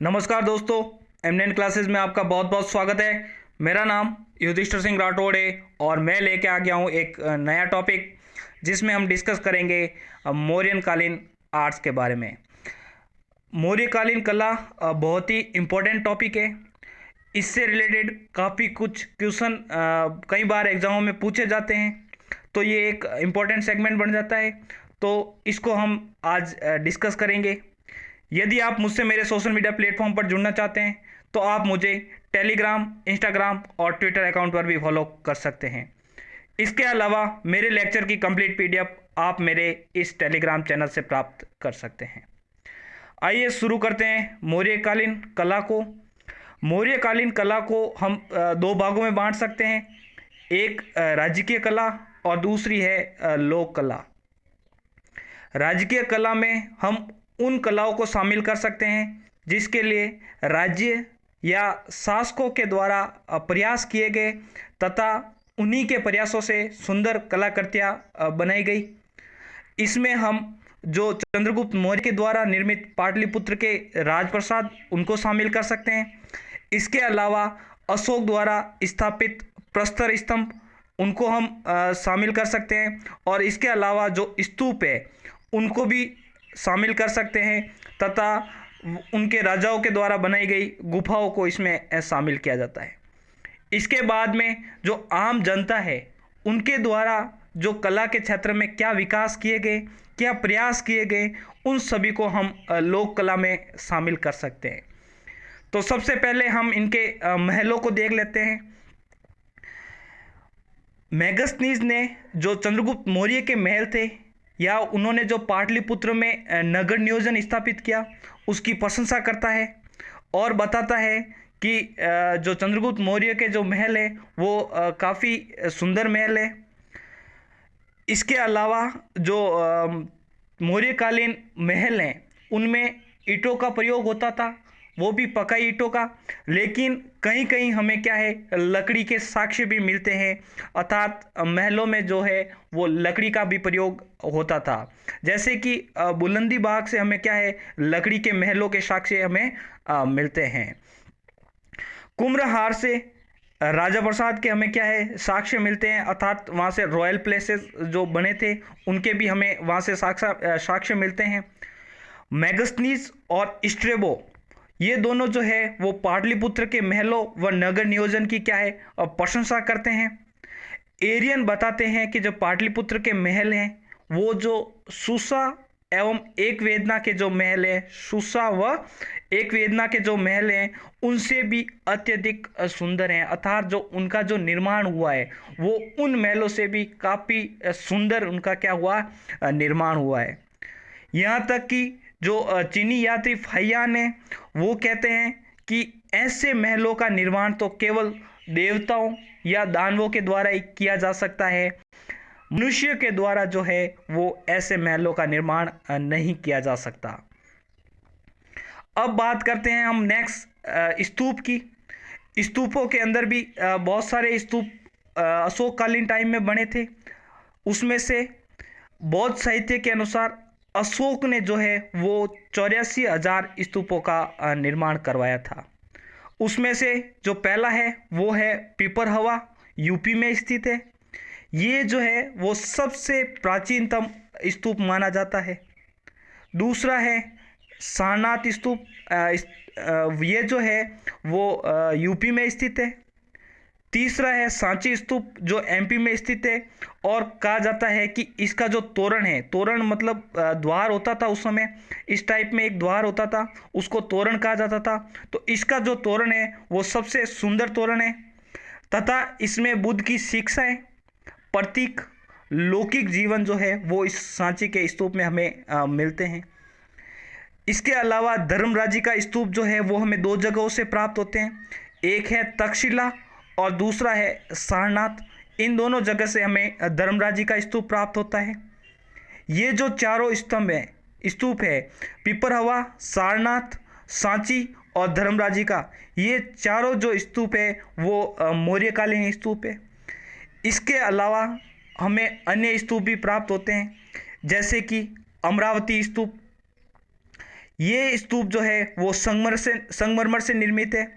नमस्कार दोस्तों, MN classes में आपका बहुत बहुत स्वागत है। मेरा नाम युधिष्ठिर सिंह राठौड़ है और मैं लेके आ गया हूँ एक नया टॉपिक जिसमें हम डिस्कस करेंगे मौर्यन कालीन आर्ट्स के बारे में। मौर्यकालीन कला बहुत ही इम्पोर्टेंट टॉपिक है। इससे रिलेटेड काफ़ी कुछ क्वेश्चन कई बार एग्जामों में पूछे जाते हैं, तो ये एक इम्पोर्टेंट सेगमेंट बन जाता है। तो इसको हम आज डिस्कस करेंगे। यदि आप मुझसे मेरे सोशल मीडिया प्लेटफॉर्म पर जुड़ना चाहते हैं तो आप मुझे टेलीग्राम, इंस्टाग्राम और ट्विटर अकाउंट पर भी फॉलो कर सकते हैं। इसके अलावा मेरे लेक्चर की कंप्लीट पीडीएफ आप मेरे इस टेलीग्राम चैनल से प्राप्त कर सकते हैं। आइए शुरू करते हैं मौर्यकालीन कला को। मौर्यकालीन कला को हम दो भागों में बांट सकते हैं। एक राजकीय कला और दूसरी है लोक कला। राजकीय कला में हम उन कलाओं को शामिल कर सकते हैं जिसके लिए राज्य या शासकों के द्वारा प्रयास किए गए तथा उन्हीं के प्रयासों से सुंदर कलाकृतियाँ बनाई गई। इसमें हम जो चंद्रगुप्त मौर्य के द्वारा निर्मित पाटलिपुत्र के राजप्रसाद उनको शामिल कर सकते हैं। इसके अलावा अशोक द्वारा स्थापित प्रस्तर स्तंभ उनको हम शामिल कर सकते हैं और इसके अलावा जो स्तूप है उनको भी शामिल कर सकते हैं तथा उनके राजाओं के द्वारा बनाई गई गुफाओं को इसमें शामिल किया जाता है। इसके बाद में जो आम जनता है उनके द्वारा जो कला के क्षेत्र में क्या विकास किए गए, क्या प्रयास किए गए, उन सभी को हम लोक कला में शामिल कर सकते हैं। तो सबसे पहले हम इनके महलों को देख लेते हैं। मेगस्थनीज ने जो चंद्रगुप्त मौर्य के महल थे या उन्होंने जो पाटलिपुत्र में नगर नियोजन स्थापित किया उसकी प्रशंसा करता है और बताता है कि जो चंद्रगुप्त मौर्य के जो महल है वो काफ़ी सुंदर महल है। इसके अलावा जो मौर्यकालीन महल हैं उनमें ईंटों का प्रयोग होता था, वो भी पकाई ईंटों का, लेकिन कहीं कहीं हमें क्या है लकड़ी के साक्ष्य भी मिलते हैं, अर्थात महलों में जो है वो लकड़ी का भी प्रयोग होता था। जैसे कि बुलंदी बाग से हमें क्या है लकड़ी के महलों के साक्ष्य हमें मिलते हैं। कुम्भहार से राजा प्रसाद के हमें क्या है साक्ष्य मिलते हैं, अर्थात वहाँ से रॉयल प्लेसेस जो बने थे उनके भी हमें वहाँ से साक्ष्य मिलते हैं। मेगस्थनीज और स्ट्रेबो ये दोनों जो है वो पाटलिपुत्र के महलों व नगर नियोजन की क्या है प्रशंसा करते हैं। एरियन बताते हैं कि जो पाटलिपुत्र के महल हैं वो जो सुसा एवं एक वेदना के जो महल हैं, सुसा व एक वेदना के जो महल हैं उनसे भी अत्यधिक सुंदर हैं, अर्थात जो उनका जो निर्माण हुआ है वो उन महलों से भी काफ़ी सुंदर उनका क्या हुआ निर्माण हुआ है। यहाँ तक कि जो चीनी यात्री फाहियान है वो कहते हैं कि ऐसे महलों का निर्माण तो केवल देवताओं या दानवों के द्वारा ही किया जा सकता है, मनुष्य के द्वारा जो है वो ऐसे महलों का निर्माण नहीं किया जा सकता। अब बात करते हैं हम नेक्स्ट स्तूप की। स्तूपों के अंदर भी बहुत सारे स्तूप अशोककालीन टाइम में बने थे। उसमें से बौद्ध साहित्य के अनुसार अशोक ने जो है वो 84,000 स्तूपों का निर्माण करवाया था। उसमें से जो पहला है वो है पिपरहवा, यूपी में स्थित है। ये जो है वो सबसे प्राचीनतम स्तूप माना जाता है। दूसरा है सारनाथ स्तूप, ये जो है वो यूपी में स्थित है। तीसरा है सांची स्तूप जो एमपी में स्थित है और कहा जाता है कि इसका जो तोरण है, तोरण मतलब द्वार होता था उस समय, इस टाइप में एक द्वार होता था उसको तोरण कहा जाता था। तो इसका जो तोरण है वो सबसे सुंदर तोरण है तथा इसमें बुद्ध की शिक्षाएं, प्रतीक, लौकिक जीवन जो है वो इस सांची के स्तूप में हमें मिलते हैं। इसके अलावा धर्मराजी का स्तूप जो है वो हमें दो जगहों से प्राप्त होते हैं, एक है तक्षशिला और दूसरा है सारनाथ। इन दोनों जगह से हमें धर्मराजी का स्तूप प्राप्त होता है। ये जो चारों स्तूप है पिपरहवा, सारनाथ, सांची और धर्मराजी का, ये चारों जो स्तूप है वो मौर्यकालीन स्तूप है। इसके अलावा हमें अन्य स्तूप भी प्राप्त होते हैं जैसे कि अमरावती स्तूप। ये स्तूप जो है वो संगमरमर से निर्मित है।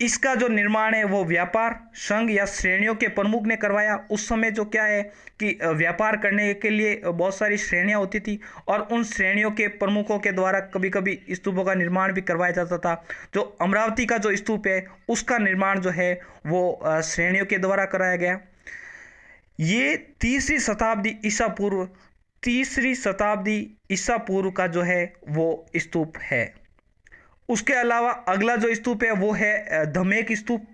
इसका जो निर्माण है वो व्यापार संघ या श्रेणियों के प्रमुख ने करवाया। उस समय जो क्या है कि व्यापार करने के लिए बहुत सारी श्रेणियां होती थी और उन श्रेणियों के प्रमुखों के द्वारा कभी कभी स्तूपों का निर्माण भी करवाया जाता था। जो अमरावती का जो स्तूप है उसका निर्माण जो है वो श्रेणियों के द्वारा कराया गया। ये तीसरी शताब्दी ईसा पूर्व का जो है वो स्तूप है। उसके अलावा अगला जो स्तूप है वो है धमेक स्तूप।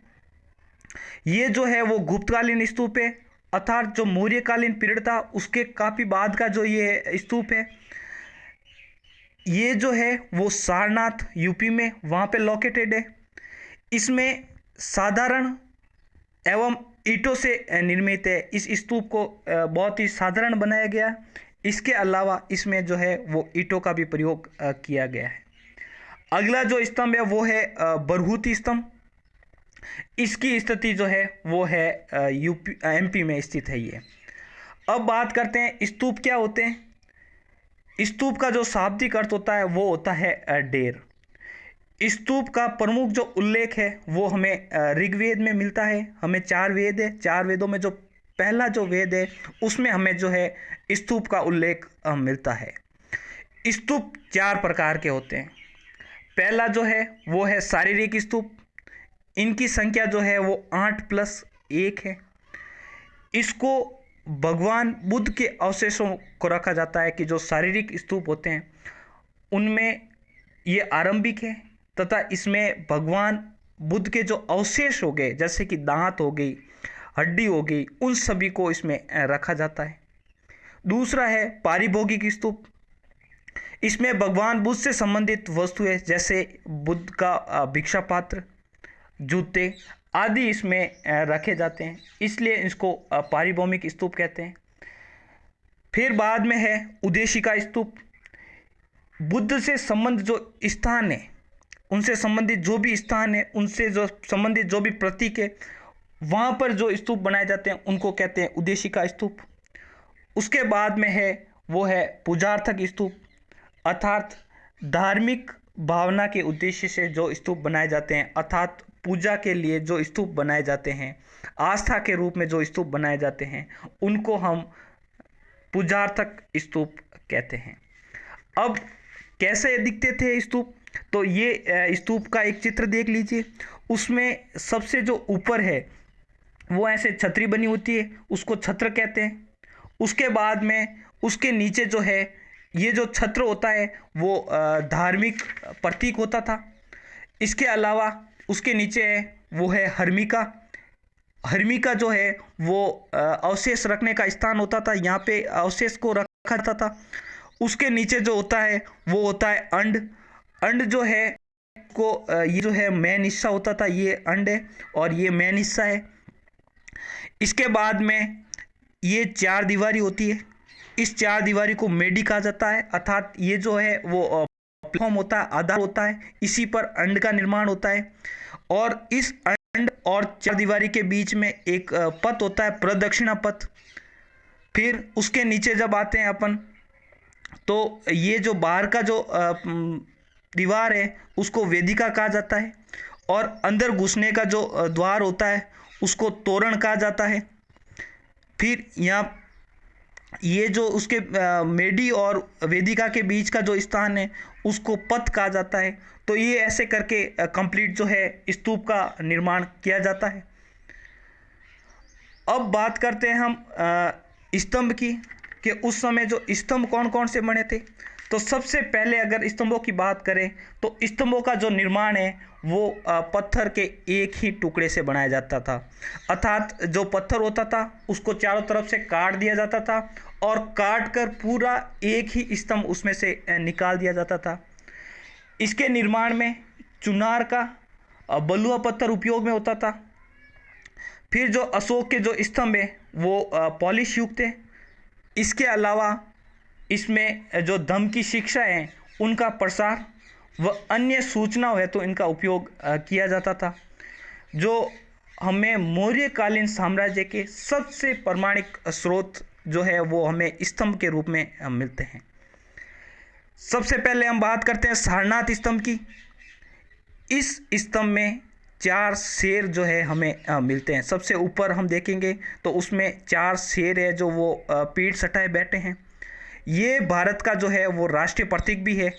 ये जो है वो गुप्तकालीन स्तूप है, अर्थात जो मौर्यकालीन पीरियड था उसके काफ़ी बाद का जो ये स्तूप है। ये जो है वो सारनाथ यूपी में वहाँ पे लोकेटेड है। इसमें साधारण एवं ईंटों से निर्मित है। इस स्तूप को बहुत ही साधारण बनाया गया। इसके अलावा इसमें जो है वो ईंटों का भी प्रयोग किया गया है। अगला जो स्तंभ है वो है बरहूती स्तंभ। इसकी स्थिति जो है वो है यूपी एमपी में स्थित है ये। अब बात करते हैं स्तूप क्या होते हैं। स्तूप का जो शाब्दिक अर्थ होता है वो होता है डेर। स्तूप का प्रमुख जो उल्लेख है वो हमें ऋग्वेद में मिलता है। हमें 4 वेद है, 4 वेदों में जो पहला जो वेद है उसमें हमें जो है स्तूप का उल्लेख मिलता है। स्तूप 4 प्रकार के होते हैं। पहला जो है वो है शारीरिक स्तूप। इनकी संख्या जो है वो 8+1 है। इसको भगवान बुद्ध के अवशेषों को रखा जाता है कि जो शारीरिक स्तूप होते हैं उनमें ये आरंभिक है तथा इसमें भगवान बुद्ध के जो अवशेष हो गए जैसे कि दांत हो गई, हड्डी हो गई, उन सभी को इसमें रखा जाता है। दूसरा है पारिभोगिक स्तूप। इसमें भगवान बुद्ध से संबंधित वस्तुएं जैसे बुद्ध का भिक्षा पात्र, जूते आदि इसमें रखे जाते हैं, इसलिए इसको पारिभौमिक स्तूप कहते हैं। फिर बाद में है उद्देशिका स्तूप। बुद्ध से संबंध जो स्थान है, उनसे संबंधित जो भी स्थान है, उनसे जो संबंधित जो भी प्रतीक है, वहाँ पर जो स्तूप बनाए जाते हैं उनको कहते हैं उद्देशिका स्तूप। उसके बाद में है वो है पूजार्थक स्तूप, अर्थात धार्मिक भावना के उद्देश्य से जो स्तूप बनाए जाते हैं, अर्थात पूजा के लिए जो स्तूप बनाए जाते हैं, आस्था के रूप में जो स्तूप बनाए जाते हैं, उनको हम पूजार्थक स्तूप कहते हैं। अब कैसे दिखते थे स्तूप, तो ये स्तूप का एक चित्र देख लीजिए। उसमें सबसे जो ऊपर है वो ऐसे छतरी बनी होती है, उसको छत्र कहते हैं। उसके बाद में उसके नीचे जो है ये जो छत्र होता है वो धार्मिक प्रतीक होता था। इसके अलावा उसके नीचे है वो है हर्मिका। हर्मिका जो है वो अवशेष रखने का स्थान होता था, यहाँ पे अवशेष को रखा जाता था। उसके नीचे जो होता है वो होता है अंड। अंड जो है को ये जो है मेन हिस्सा होता था, ये अंड है और ये मेन हिस्सा है। इसके बाद में ये 4 दीवारी होती है। इस 4 दीवारी को मेडी कहा जाता है, अर्थात ये जो है वो प्लेटफॉर्म होता है, आधार होता है, इसी पर अंड का निर्माण होता है। और इस अंड और 4 दीवारी के बीच में एक पथ होता है, प्रदक्षिणा पथ। फिर उसके नीचे जब आते हैं अपन, तो ये जो बाहर का जो दीवार है उसको वेदिका कहा जाता है और अंदर घुसने का जो द्वार होता है उसको तोरण कहा जाता है। फिर यहाँ ये जो उसके मेडी और वेदिका के बीच का जो स्थान है उसको पथ कहा जाता है। तो ये ऐसे करके कंप्लीट जो है स्तूप का निर्माण किया जाता है। अब बात करते हैं हम स्तंभ की, कि उस समय जो स्तंभ कौन कौन से बने थे। तो सबसे पहले अगर स्तंभों की बात करें तो स्तंभों का जो निर्माण है वो पत्थर के एक ही टुकड़े से बनाया जाता था, अर्थात जो पत्थर होता था उसको चारों तरफ से काट दिया जाता था और काट कर पूरा एक ही स्तंभ उसमें से निकाल दिया जाता था। इसके निर्माण में चुनार का बलुआ पत्थर उपयोग में होता था। फिर जो अशोक के जो स्तंभ है वो पॉलिश युक्त है। इसके अलावा इसमें जो धम्म की शिक्षा है उनका प्रसार व अन्य सूचना है तो इनका उपयोग किया जाता था, जो हमें मौर्यकालीन साम्राज्य के सबसे प्रमाणिक स्रोत जो है वो हमें स्तंभ के रूप में मिलते हैं। सबसे पहले हम बात करते हैं सारनाथ स्तंभ की। इस स्तंभ में 4 शेर जो है हमें मिलते हैं। सबसे ऊपर हम देखेंगे तो उसमें 4 शेर है जो वो पीठ सटाए बैठे हैं। ये भारत का जो है वो राष्ट्रीय प्रतीक भी है।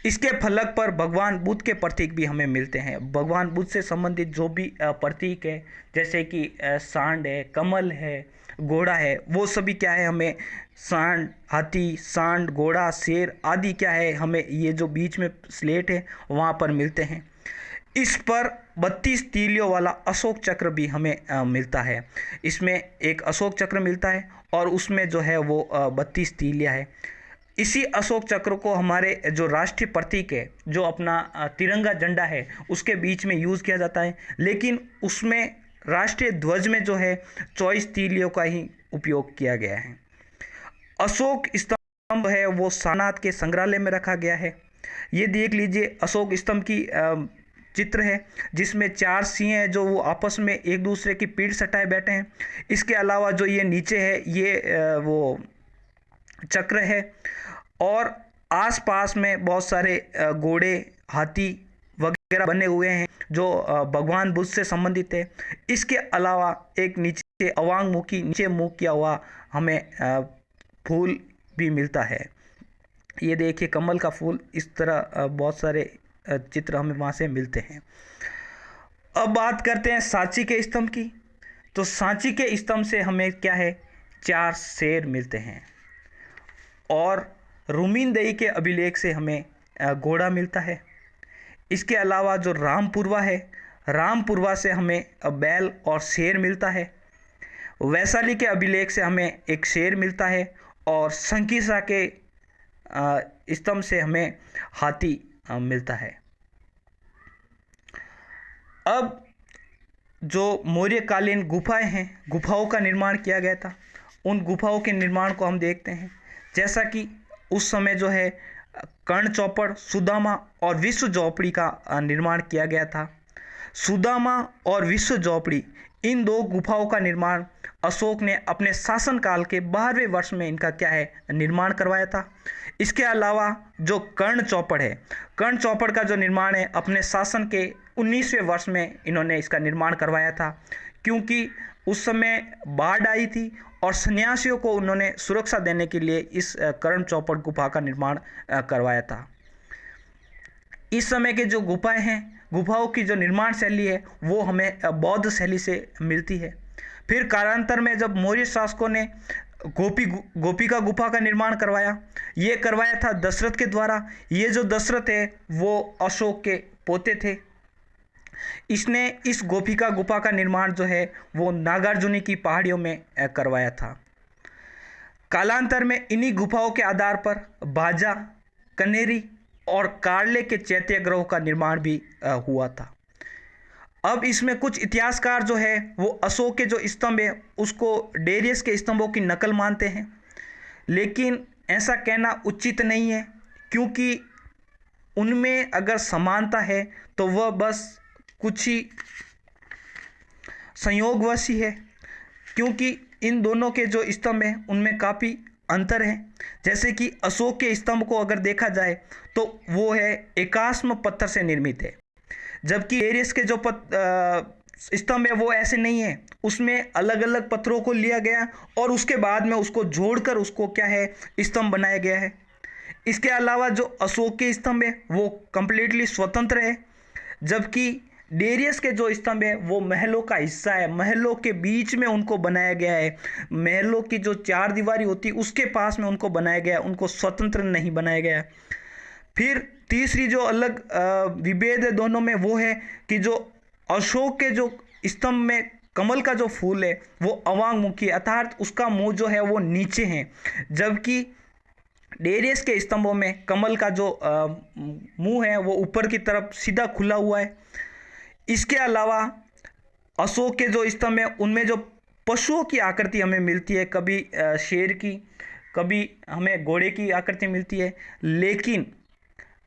इसके फलक पर भगवान बुद्ध के प्रतीक भी हमें मिलते हैं। भगवान बुद्ध से संबंधित जो भी प्रतीक है, जैसे कि सांड है, कमल है, घोड़ा है, वो सभी क्या है हमें सांड, हाथी, सांड, घोड़ा, शेर आदि क्या है हमें ये जो बीच में स्लेट है वहाँ पर मिलते हैं। इस पर 32 तीलियों वाला अशोक चक्र भी हमें मिलता है। इसमें एक अशोक चक्र मिलता है और उसमें जो है वो 32 तीलियाँ है। इसी अशोक चक्र को हमारे जो राष्ट्रीय प्रतीक है, जो अपना तिरंगा झंडा है, उसके बीच में यूज़ किया जाता है। लेकिन उसमें राष्ट्रीय ध्वज में जो है 24 तीलियों का ही उपयोग किया गया है। अशोक स्तंभ है वो सारनाथ के संग्रहालय में रखा गया है। ये देख लीजिए अशोक स्तंभ की चित्र है, जिसमें 4 सिंह हैं जो वो आपस में एक दूसरे की पीठ सटाए बैठे हैं। इसके अलावा जो ये नीचे है ये वो चक्र है और आसपास में बहुत सारे घोड़े, हाथी वगैरह बने हुए हैं जो भगवान बुद्ध से संबंधित है। इसके अलावा एक नीचे अवांगमुखी, नीचे मुँह किया हुआ हमें फूल भी मिलता है। ये देखिए कमल का फूल, इस तरह बहुत सारे चित्र हमें वहाँ से मिलते हैं। अब बात करते हैं सांची के स्तंभ की। तो सांची के स्तंभ से हमें क्या है 4 शेर मिलते हैं और रुमिनदेई के अभिलेख से हमें घोड़ा मिलता है। इसके अलावा जो रामपुरवा है, रामपुरवा से हमें बैल और शेर मिलता है। वैशाली के अभिलेख से हमें एक शेर मिलता है और संकिसा के स्तंभ से हमें हाथी मिलता है। अब जो मौर्यकालीन गुफाएं हैं, गुफाओं का निर्माण किया गया था, उन गुफाओं के निर्माण को हम देखते हैं। जैसा कि उस समय जो है कर्ण चौपड़, सुदामा और विश्व चौपड़ी का निर्माण किया गया था। सुदामा और विश्व चौपड़ी, इन 2 गुफाओं का निर्माण अशोक ने अपने शासनकाल के 12वें वर्ष में इनका क्या है निर्माण करवाया था। इसके अलावा जो कर्ण चौपड़ है, कर्ण चौपड़ का जो निर्माण है अपने शासन के 19वें वर्ष में इन्होंने इसका निर्माण करवाया था, क्योंकि उस समय बाढ़ आई थी और सन्यासियों को उन्होंने सुरक्षा देने के लिए इस कर्ण चौपड़ गुफा का निर्माण करवाया था। इस समय के जो गुफाएं हैं, गुफाओं की जो निर्माण शैली है वो हमें बौद्ध शैली से मिलती है। फिर कालांतर में जब मौर्य शासकों ने गोपिका गुफा का निर्माण करवाया, ये करवाया था दशरथ के द्वारा। ये जो दशरथ है वो अशोक के पोते थे। इसने इस गोपिका गुफा का निर्माण जो है वो नागार्जुनी की पहाड़ियों में करवाया था। कालांतर में इन्हीं गुफाओं के आधार पर बाजा, कनेरी और कार्ले के चैत्य का निर्माण भी हुआ था। अब इसमें कुछ इतिहासकार जो है वो अशोक के जो स्तंभ है उसको डेरियस के स्तंभों की नकल मानते हैं, लेकिन ऐसा कहना उचित नहीं है, क्योंकि उनमें अगर समानता है तो वह बस कुछ ही संयोगवश ही है, क्योंकि इन दोनों के जो स्तंभ हैं उनमें काफ़ी अंतर है। जैसे कि अशोक के स्तंभ को अगर देखा जाए तो वो है एकास्म पत्थर से निर्मित है, जबकि डेरियस के जो स्तंभ है वो ऐसे नहीं है। उसमें अलग अलग पत्थरों को लिया गया और उसके बाद में उसको जोड़कर उसको क्या है स्तंभ बनाया गया है। इसके अलावा जो अशोक के स्तंभ है वो कंप्लीटली स्वतंत्र है, जबकि डेरियस के जो स्तंभ है वो महलों का हिस्सा है, महलों के बीच में उनको बनाया गया है। महलों की जो 4 दीवारी होती है उसके पास में उनको बनाया गया है, उनको स्वतंत्र नहीं बनाया गया है। फिर तीसरी जो अलग विभेद है दोनों में वो है कि जो अशोक के जो स्तंभ में कमल का जो फूल है वो अवांगमुखी, अर्थात उसका मुंह जो है वो नीचे है, जबकि डेरियस के स्तंभों में कमल का जो मुंह है वो ऊपर की तरफ सीधा खुला हुआ है। इसके अलावा अशोक के जो स्तंभ हैं उनमें जो पशुओं की आकृति हमें मिलती है, कभी शेर की, कभी हमें घोड़े की आकृति मिलती है, लेकिन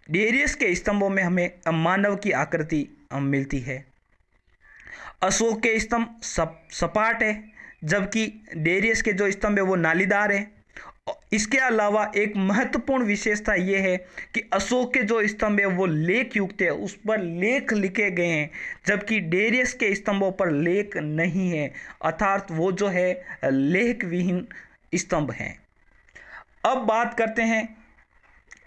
डेरियस के स्तंभों में हमें मानव की आकृति मिलती है। अशोक के स्तंभ सपाट है, जबकि डेरियस के जो स्तंभ है वो नालीदार है इसके अलावा एक महत्वपूर्ण विशेषता ये है कि अशोक के जो स्तंभ है वो लेख युक्त है, उस पर लेख लिखे गए हैं, जबकि डेरियस के स्तंभों पर लेख नहीं है, अर्थात वो जो है लेख विहीन स्तंभ हैं। अब बात करते हैं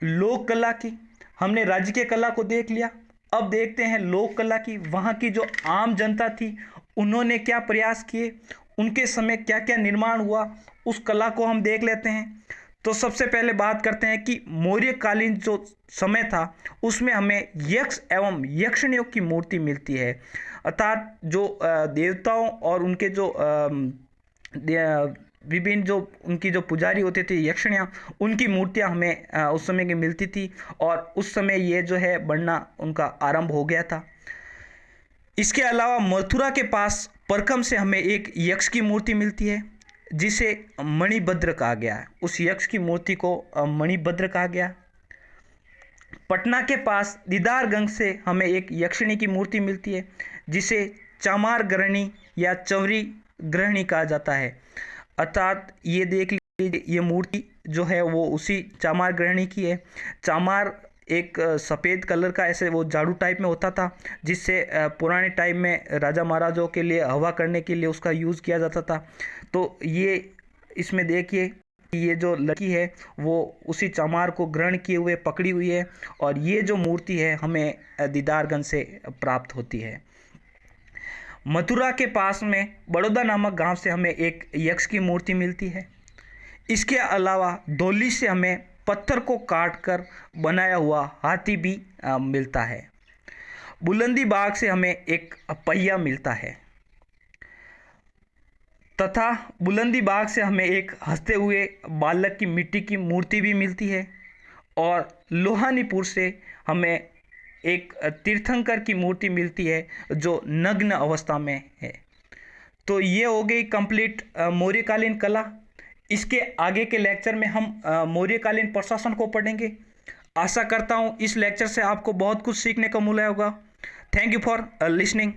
लोक कला की। हमने राज्य के कला को देख लिया, अब देखते हैं लोक कला की। वहाँ की जो आम जनता थी उन्होंने क्या प्रयास किए, उनके समय क्या क्या निर्माण हुआ, उस कला को हम देख लेते हैं। तो सबसे पहले बात करते हैं कि मौर्यकालीन जो समय था उसमें हमें यक्ष एवं यक्षिणियों की मूर्ति मिलती है, अर्थात जो देवताओं और उनके जो विभिन्न जो उनकी जो पुजारी होते थे यक्षिणियाँ, उनकी मूर्तियाँ हमें उस समय की मिलती थी, और उस समय ये जो है बनना उनका आरंभ हो गया था। इसके अलावा मथुरा के पास परकम से हमें एक यक्ष की मूर्ति मिलती है जिसे मणिभद्र कहा गया है, उस यक्ष की मूर्ति को मणिभद्र कहा गया। पटना के पास दीदारगंज से हमें एक यक्षिणी की मूर्ति मिलती है जिसे चामार ग्रहणी या चौरी ग्रहणी कहा जाता है, अर्थात ये देख लीजिए ये मूर्ति जो है वो उसी चामार ग्रहणी की है। चामार एक सफ़ेद कलर का ऐसे वो झाड़ू टाइप में होता था, जिससे पुराने टाइम में राजा महाराजाओं के लिए हवा करने के लिए उसका यूज़ किया जाता था। तो ये इसमें देखिए कि ये जो लड़की है वो उसी चामार को ग्रहण किए हुए पकड़ी हुई है, और ये जो मूर्ति है हमें दीदारगंज से प्राप्त होती है। मथुरा के पास में बड़ौदा नामक गांव से हमें एक यक्ष की मूर्ति मिलती है। इसके अलावा धौली से हमें पत्थर को काटकर बनाया हुआ हाथी भी मिलता है। बुलंदी बाग से हमें एक पहिया मिलता है, तथा बुलंदी बाग से हमें एक हंसते हुए बालक की मिट्टी की मूर्ति भी मिलती है, और लोहानीपुर से हमें एक तीर्थंकर की मूर्ति मिलती है जो नग्न अवस्था में है। तो ये हो गई कंप्लीट मौर्यकालीन कला। इसके आगे के लेक्चर में हम मौर्यकालीन प्रशासन को पढ़ेंगे। आशा करता हूँ इस लेक्चर से आपको बहुत कुछ सीखने को मिला होगा। Thank you for listening.